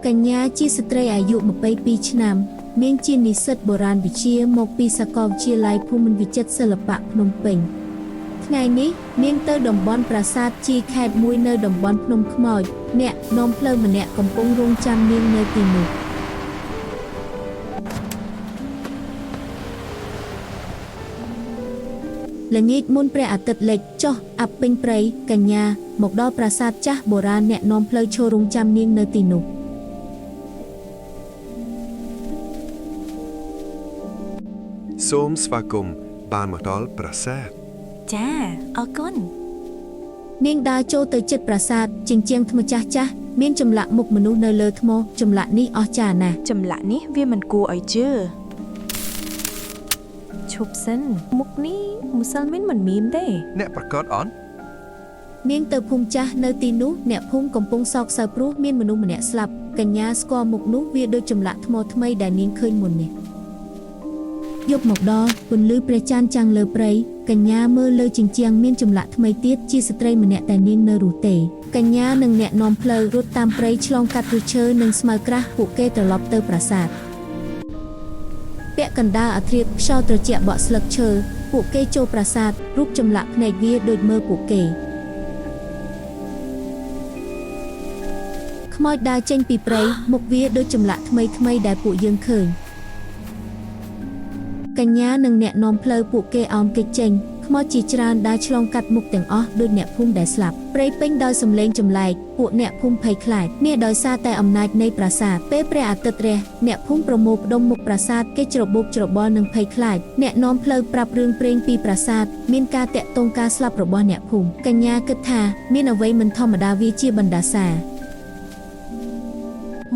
កញ្ញាជាស្ត្រីអាយុ22ឆ្នាំនាងជានិស្សិតបុរាណវិទ្យាមកពីសាកលវិទ្យាល័យភូមិន្ទវិចិត្រសិល្បៈភ្នំពេញថ្ងៃនេះនាងទៅតំបន់ប្រាសាទជាខេត្តមួយនៅតំបន់ភ្នំខ្មោចអ្នកនាំផ្លូវម្នាក់កំពុងរង់ចាំនាងនៅទីនោះល្ងាចមុនព្រះអាទិត្យលិចចុះអាប់ពេញព្រៃកញ្ញាមកដល់ប្រាសាទចាស់បុរាណអ្នកនាំផ្លូវឈររង់ចាំនាងនៅទីនោះសូមស្វាគមន៍បានមកដល់ប្រាសាទចាអរគុណនាងដើរចូលទៅជិតប្រាសាទជញ្ជាំងថ្មចាស់ចាស់មានចម្លាក់មុខមនុស្សនៅលើថ្មចម្លាក់នេះអស្ចារ្យណាស់ចម្លាក់នេះវាមិនគួរឲ្យជឿឈប់សិនមុខនេះមូសាល់មិនមានទេអ្នកប្រកាសអន់នាងទៅភូមិចាស់នៅទីនោះអ្នកភូមិកំពុងសោកសៅព្រោះមានមនុស្សម្នាក់ស្លាប់កញ្ញាស្គាល់មុខនោះវាដូចចម្លាក់ថ្មថ្មីដែលនាងឃើញមុននេះយប់មកដល់ពន្លឺព្រះច័ន្ទចាំងលើព្រៃកញ្ញាមើលលើជញ្ជាំងមានចម្លាក់ថ្មីទៀតជាស្ត្រីម្នាក់តែនាងនៅរស់ទេកញ្ញានិងអ្នកនាំផ្លូវរត់តាមព្រៃឆ្លងកាត់ឫសឈើនិងស្មៅក្រាស់ពួកគេត្រឡប់ទៅប្រាសាទពាក់កណ្ដាលអាធ្រាត្រខ្យល់ត្រជាក់បក់ស្លឹកឈើពួកគេចូលប្រាសាទរូបចម្លាក់ភ្នែកវាដូចមើលពួកគេខ្មោចដើរចេញពីព្រៃមុខវាដូចចម្លាក់ថ្មីដែលពួកយើងឃើញកញ្ញានិងអ្នកនាំផ្លូវពួកគេអោនគេចចេញខ្មោចជាច្រើនដើរឆ្លងកាត់មុខទាំងអស់ដូចអ្នកភូមិដែលស្លាប់ព្រៃពេញដោយសំឡេងចម្លែកពួកអ្នកភូមិភ័យខ្លាចនេះដោយសារតែអំណាចនៃប្រាសាទពេលព្រះអាទិត្យរះអ្នកភូមិប្រមូលផ្ដុំមុខប្រាសាទគេច្របូកច្របល់និងភ័យខ្លាចអ្នកនាំផ្លូវប្រាប់រឿងព្រេងពីប្រាសាទមានការតាក់ទងការស្លាប់របស់អ្នកភូមិកញ្ញាគិតថាមានអ្វីមិនធម្មតាវាជាបណ្ដាសា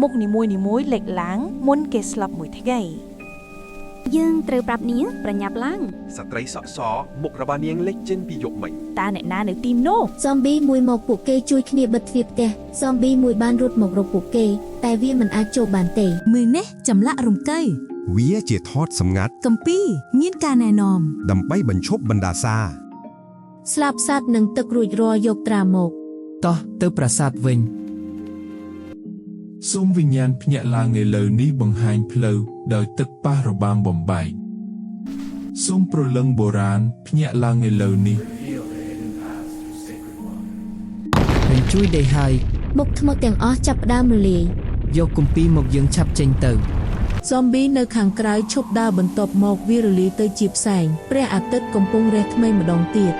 មុខនីមួយលេចឡើងមុនគេស្លាប់មួយថ្ងៃយើងត្រូវប្រាប់នាងប្រញាប់ឡើងស្ត្រីសក់សមុខរបស់នាងលេចចេញពីយប់មិញតើអ្នកណានៅទីនោះហ្សំប៊ីមួយមកពួកគេជួយគ្នាបិទទ្វារផ្ទះហ្សំប៊ីមួយបានរត់មករកពួកគេតែវាមិនអាចចូលបានទេមើលនេះចម្លាក់រំកៃវាជាថតសម្ងាត់កំពីមានការណែនាំដើម្បីបញ្ឈប់បណ្ដាសាស្លាប់សត្វនិងទឹករួចរាល់យកត្រាមកតោះទៅប្រាសាទវិញសូមវិញ្ញាណភ្ញាក់ឡើងឥឡូវនេះបង្ហាញផ្លូវដោយទឹកប៉ះរបាំងបំបែកសូមព្រលឹងបុរាណភ្ញាក់ឡើងឥឡូវនេះនឹងជួយដេកហើយមុខថ្មទាំងអស់ចាប់ផ្ដើមរលាយយកគម្ពីរមកយើងឆាប់ចេញទៅហ្សំប៊ីនៅខាងក្រៅឈប់ដើរបន្ទាប់មកវារលាយទៅជាផ្សែងព្រះអាទិត្យកំពុងរះថ្មីម្ដងទៀត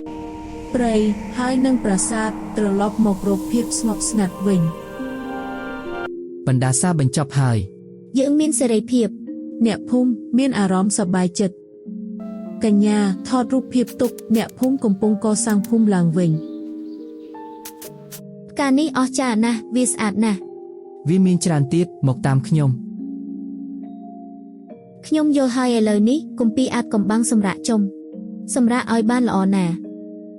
ព្រៃហើយនឹងប្រាសាទត្រឡប់មករកភាពស្ងប់ស្ងាត់វិញបណ្ដាសាបញ្ចប់ហើយយើងមានសេរីភាពអ្នកភូមិមានអារម្មណ៍សប្បាយចិត្តកញ្ញាថតរូបភាពទុកអ្នកភូមិកំពុងកសាងភូមិឡើងវិញការនេះអស្ចារ្យណាស់វាស្អាតណាស់វាមានច្រើនទៀតមកតាមខ្ញុំយល់ហើយឥឡូវនេះគម្ពីរអាចកំបាំងសម្រាប់ឲ្យបានល្អណាស់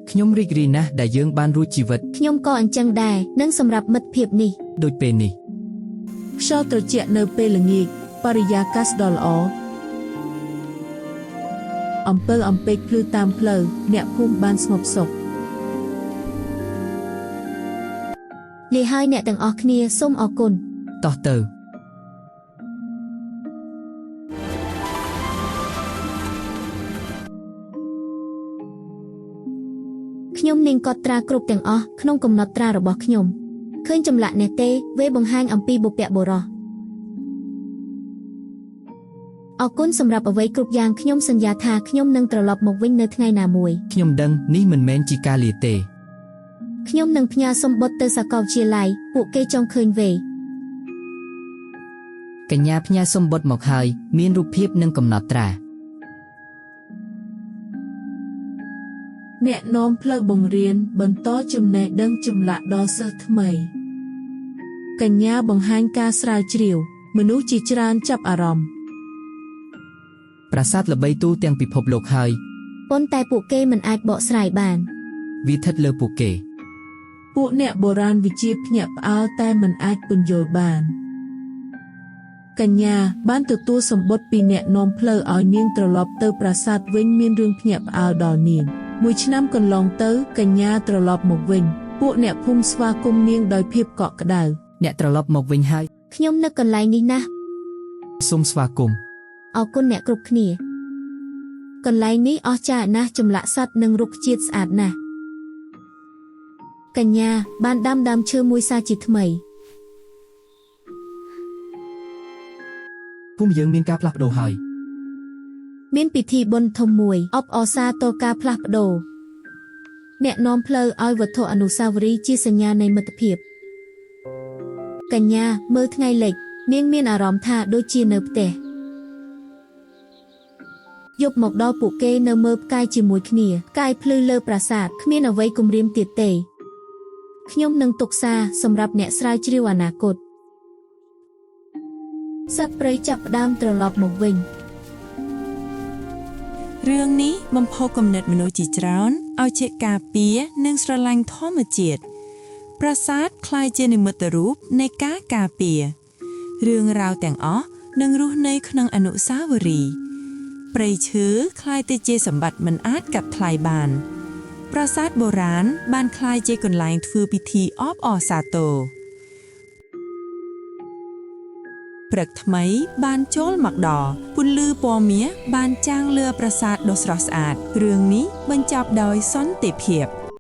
ខ្ញុំរីករាយណាស់ដែលយើងបានរួចជីវិតខ្ញុំក៏អញ្ចឹងដែរនិងសម្រាប់មិត្តភាពនេះដូចពេលនេះខ្យល់ត្រជាក់នៅពេលល្ងាចបរិយាកាសដ៏ល្អអំពើអំពេចភ្លឺតាមផ្លូវអ្នកភូមិបានស្ងប់សុខលាហើយអ្នកទាំងអស់គ្នាសូមអរគុណតោះទៅខ្ញុំនាងកត់ត្រាគ្រប់ទាំងអស់ក្នុងកំណត់ត្រារបស់ខ្ញុំឃើញចម្លាក់នេះទេវាបង្ហាញអំពីបុព្វបុរសអរគុណសម្រាប់អ្វីគ្រប់យ៉ាងខ្ញុំសន្យាថាខ្ញុំនឹងត្រឡប់មកវិញនៅថ្ងៃណាមួយខ្ញុំដឹងនេះមិនមែនជាការលាទេខ្ញុំនឹងផ្ញើសម្បត្តិទៅសាកលវិទ្យាល័យពួកគេចង់ឃើញវេកញ្ញាផ្ញើសម្បត្តិមកហើយមានរូបភាពនិងកំណត់ត្រាអ្នកនាំផ្លូវបង្រៀនបន្តចំណេះដឹងចម្លាក់ដល់សិស្សថ្មីកញ្ញាបង្ហាញការស្រាវជ្រាវមនុស្សជាច្រើនចាប់អារម្មណ៍ប្រាសាទល្បីទូទាំងពិភពលោកហើយប៉ុន្តែពួកគេមិនអាចបកស្រាយបានវាស្ថិតលើពួកគេពួកអ្នកបុរាណវិទ្យាភ្ញាក់ផ្អើលតែមិនអាចពន្យល់បានកញ្ញាបានទទួលសម្បត្តិពីអ្នកនាំផ្លូវឲ្យនាងត្រឡប់ទៅប្រាសាទវិញមានរឿងភ្ញាក់ផ្អើលដល់នាងមួយឆ្នាំកន្លងទៅកញ្ញាត្រឡប់មកវិញពួកអ្នកភូមិស្វាគមន៍នាងដោយភាពកក់ក្ដៅអ្នកត្រឡប់មកវិញហើយ ខ្ញុំនៅកន្លែងនេះណា សូមស្វាគមន៍ អរគុណអ្នកគ្រប់គ្នាកន្លែងនេះអស្ចារ្យណាស់ចម្លាក់សត្វនិងរុក្ខជាតិស្អាតណាស់កញ្ញាបានដាំដើមឈើមួយសាជាថ្មី ភូមិយើងមានការផ្លាស់ប្ដូរហើយ មានពិធីបុណ្យធំមួយអបអរសាទរការផ្លាស់ប្ដូរអ្នកនាំផ្លូវឲ្យវត្ថុអនុស្សាវរីយ៍ជាសញ្ញានៃមិត្តភាពកញ្ញាមើលថ្ងៃលិចនាងមានអារម្មណ៍ថាដូចជានៅផ្ទះយប់មកដល់ពួកគេនៅមើលផ្កាយជាមួយគ្នាផ្កាយភ្លឺលើប្រាសាទគ្មានអ្វីគំរាមទៀតទេខ្ញុំនឹងទុកសារសម្រាប់អ្នកស្រាវជ្រាវអនាគតសត្វព្រៃចាប់ផ្ដើមត្រឡប់មកវិញ រឿងនេះបំផុសគំនិតមនុស្សជាច្រើនឲ្យចេះការពារនិងស្រឡាញ់ធម្មជាតិប្រាសាទคล้ายជានិមិត្តរូបនៃការការពាររឿងរ៉ាវទាំងអស់នឹងរស់នៅក្នុងអនុស្សាវរីយ៍ព្រៃឈើคล้ายទៅជាសម្បត្តិមិនអាចកាត់ថ្លៃបានប្រាសាទបុរាណបានคล้ายជាកន្លែងធ្វើពិធីអបអរសាទរព្រឹកថ្មីបានចូលមកដល់ពន្លឺពណ៌មាសបានចាំងលើប្រាសាទដ៏ស្រស់ស្អាតរឿងនេះបញ្ចប់ដោយសន្តិភាព